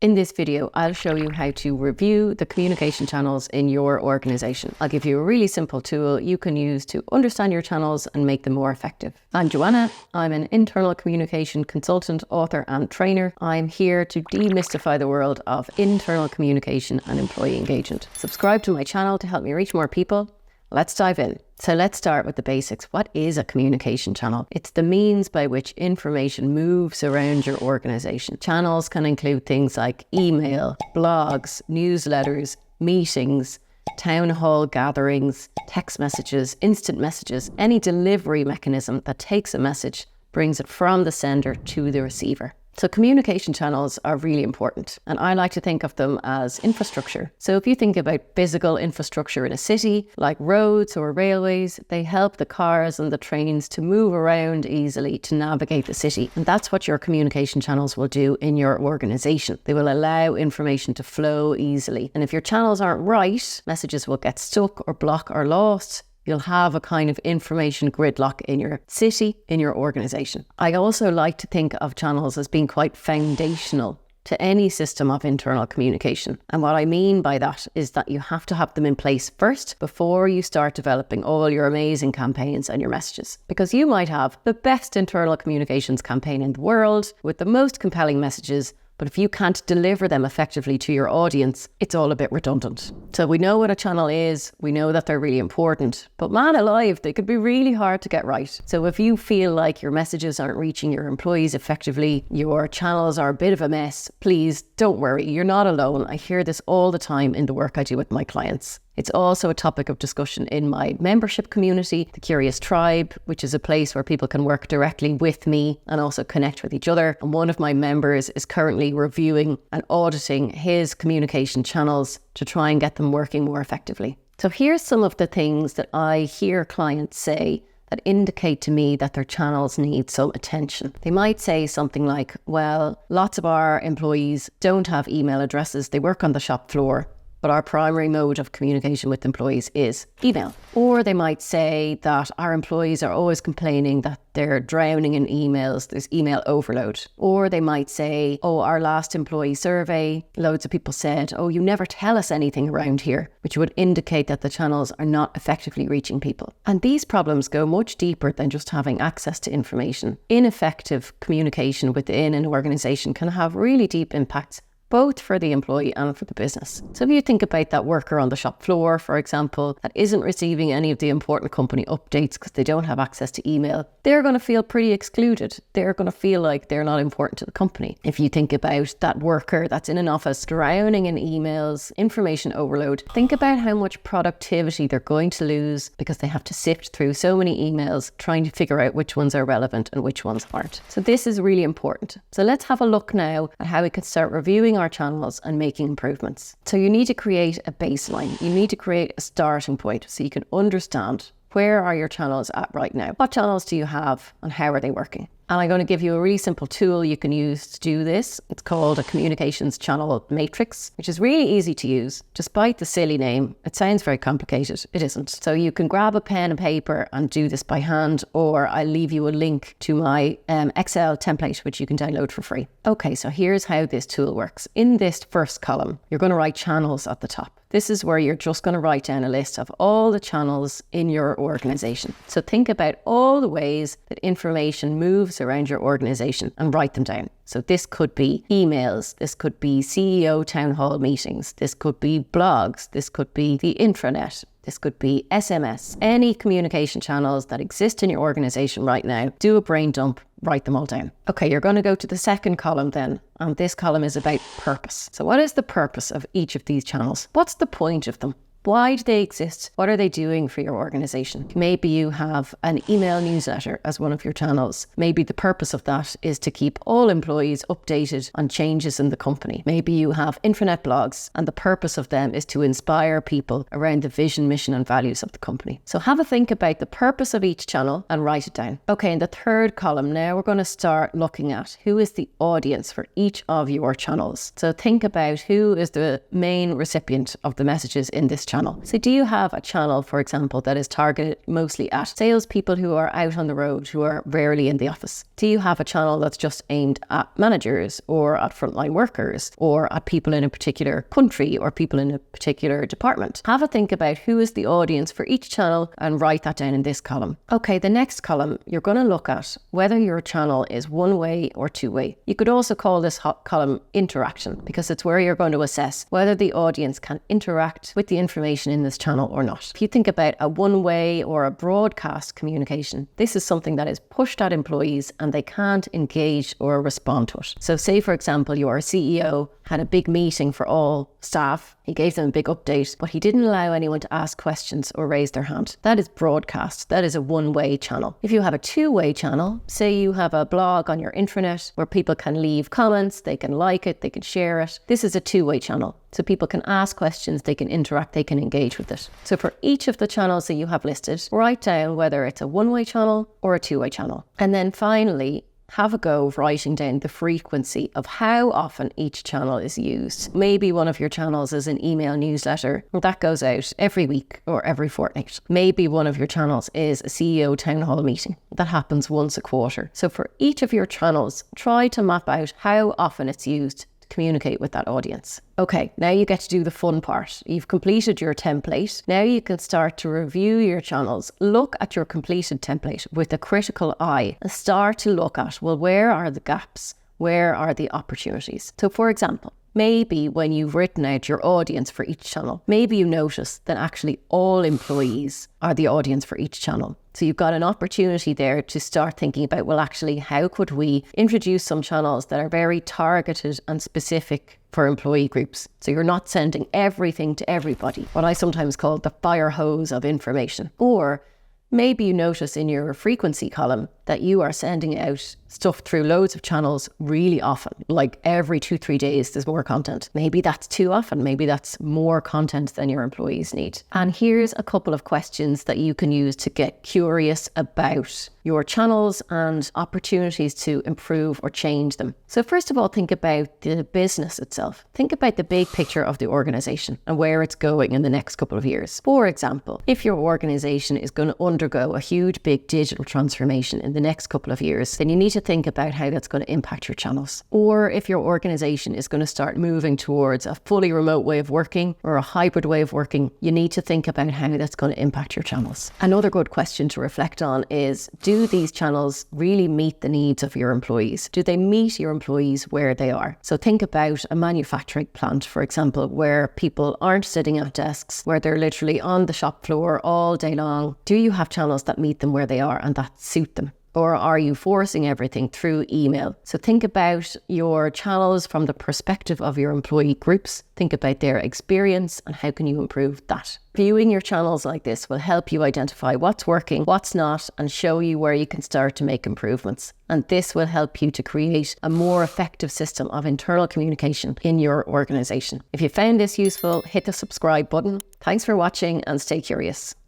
In this video, I'll show you how to review the communication channels in your organization. I'll give you a really simple tool you can use to understand your channels and make them more effective. I'm Joanna. I'm an internal communication consultant, author, and trainer. I'm here to demystify the world of internal communication and employee engagement. Subscribe to my channel to help me reach more people. Let's dive in. So let's start with the basics. What is a communication channel? It's the means by which information moves around your organization. Channels can include things like email, blogs, newsletters, meetings, town hall gatherings, text messages, instant messages, any delivery mechanism that takes a message, brings it from the sender to the receiver. So communication channels are really important, and I like to think of them as infrastructure. So if you think about physical infrastructure in a city, like roads or railways, they help the cars and the trains to move around easily to navigate the city. And that's what your communication channels will do in your organization. They will allow information to flow easily. And if your channels aren't right, messages will get stuck or blocked or lost. You'll have a kind of information gridlock in your city, in your organization. I also like to think of channels as being quite foundational to any system of internal communication. And what I mean by that is that you have to have them in place first before you start developing all your amazing campaigns and your messages. Because you might have the best internal communications campaign in the world with the most compelling messages, but if you can't deliver them effectively to your audience, it's all a bit redundant. So we know what a channel is, we know that they're really important, but man alive, they could be really hard to get right. So if you feel like your messages aren't reaching your employees effectively, your channels are a bit of a mess, please don't worry, you're not alone. I hear this all the time in the work I do with my clients. It's also a topic of discussion in my membership community, the Curious Tribe, which is a place where people can work directly with me and also connect with each other. And one of my members is currently reviewing and auditing his communication channels to try and get them working more effectively. So here's some of the things that I hear clients say that indicate to me that their channels need some attention. They might say something like, well, lots of our employees don't have email addresses. They work on the shop floor, but our primary mode of communication with employees is email. Or they might say that our employees are always complaining that they're drowning in emails, there's email overload. Or they might say, oh, our last employee survey, loads of people said, oh, you never tell us anything around here, which would indicate that the channels are not effectively reaching people. And these problems go much deeper than just having access to information. Ineffective communication within an organization can have really deep impacts, both for the employee and for the business. So if you think about that worker on the shop floor, for example, that isn't receiving any of the important company updates because they don't have access to email, they're going to feel pretty excluded. They're going to feel like they're not important to the company. If you think about that worker that's in an office drowning in emails, information overload, think about how much productivity they're going to lose because they have to sift through so many emails trying to figure out which ones are relevant and which ones aren't. So this is really important. So let's have a look now at how we can start reviewing our channels and making improvements. So you need to create a baseline. You need to create a starting point so you can understand where are your channels at right now. What channels do you have and how are they working? And I'm going to give you a really simple tool you can use to do this. It's called a communications channel matrix, which is really easy to use. Despite the silly name, it sounds very complicated. It isn't. So you can grab a pen and paper and do this by hand, or I'll leave you a link to my Excel template, which you can download for free. Okay, so here's how this tool works. In this first column, you're going to write channels at the top. This is where you're just going to write down a list of all the channels in your organization. So think about all the ways that information moves around your organization and write them down. So this could be emails, this could be CEO town hall meetings, this could be blogs, this could be the intranet, this could be SMS. Any communication channels that exist in your organization right now, do a brain dump, write them all down. Okay, you're going to go to the second column then, and this column is about purpose. So what is the purpose of each of these channels? What's the point of them? Why do they exist? What are they doing for your organization? Maybe you have an email newsletter as one of your channels. Maybe the purpose of that is to keep all employees updated on changes in the company. Maybe you have intranet blogs and the purpose of them is to inspire people around the vision, mission and values of the company. So have a think about the purpose of each channel and write it down. Okay, in the third column now we're going to start looking at who is the audience for each of your channels. So think about who is the main recipient of the messages in this channel. So do you have a channel, for example, that is targeted mostly at salespeople who are out on the road, who are rarely in the office? Do you have a channel that's just aimed at managers or at frontline workers or at people in a particular country or people in a particular department? Have a think about who is the audience for each channel and write that down in this column. Okay, the next column, you're going to look at whether your channel is one-way or two-way. You could also call this column interaction, because it's where you're going to assess whether the audience can interact with the information in this channel or not. If you think about a one-way or a broadcast communication, this is something that is pushed at employees and they can't engage or respond to it. So say, for example, your CEO had a big meeting for all staff. He gave them a big update, but he didn't allow anyone to ask questions or raise their hand. That is broadcast. That is a one-way channel. If you have a two-way channel, say you have a blog on your intranet where people can leave comments, they can like it, they can share it. This is a two-way channel. So people can ask questions, they can interact, they can engage with it. So for each of the channels that you have listed, write down whether it's a one-way channel or a two-way channel. And then finally, have a go of writing down the frequency of how often each channel is used. Maybe one of your channels is an email newsletter that goes out every week or every fortnight. Maybe one of your channels is a CEO town hall meeting that happens once a quarter. So for each of your channels, try to map out how often it's used to communicate with that audience. Okay, now you get to do the fun part. You've completed your template. Now you can start to review your channels. Look at your completed template with a critical eye and start to look at, well, where are the gaps? Where are the opportunities? So for example, maybe when you've written out your audience for each channel, maybe you notice that actually all employees are the audience for each channel. So you've got an opportunity there to start thinking about, well, actually, how could we introduce some channels that are very targeted and specific for employee groups? So you're not sending everything to everybody, what I sometimes call the fire hose of information. Or maybe you notice in your frequency column that you are sending out stuff through loads of channels really often, like every 2-3 days there's more content. Maybe that's too often, maybe that's more content than your employees need. And here's a couple of questions that you can use to get curious about your channels and opportunities to improve or change them. So first of all, think about the business itself. Think about the big picture of the organization and where it's going in the next couple of years. For example, if your organization is going to undergo a huge big digital transformation in the next couple of years, then you need to think about how that's going to impact your channels. Or if your organization is going to start moving towards a fully remote way of working or a hybrid way of working, you need to think about how that's going to impact your channels. Another good question to reflect on is, do these channels really meet the needs of your employees? Do they meet your employees where they are? So think about a manufacturing plant, for example, where people aren't sitting at desks, where they're literally on the shop floor all day long. Do you have channels that meet them where they are and that suit them? Or are you forcing everything through email? So think about your channels from the perspective of your employee groups. Think about their experience and how can you improve that. Viewing your channels like this will help you identify what's working, what's not, and show you where you can start to make improvements. And this will help you to create a more effective system of internal communication in your organization. If you found this useful, hit the subscribe button. Thanks for watching and stay curious.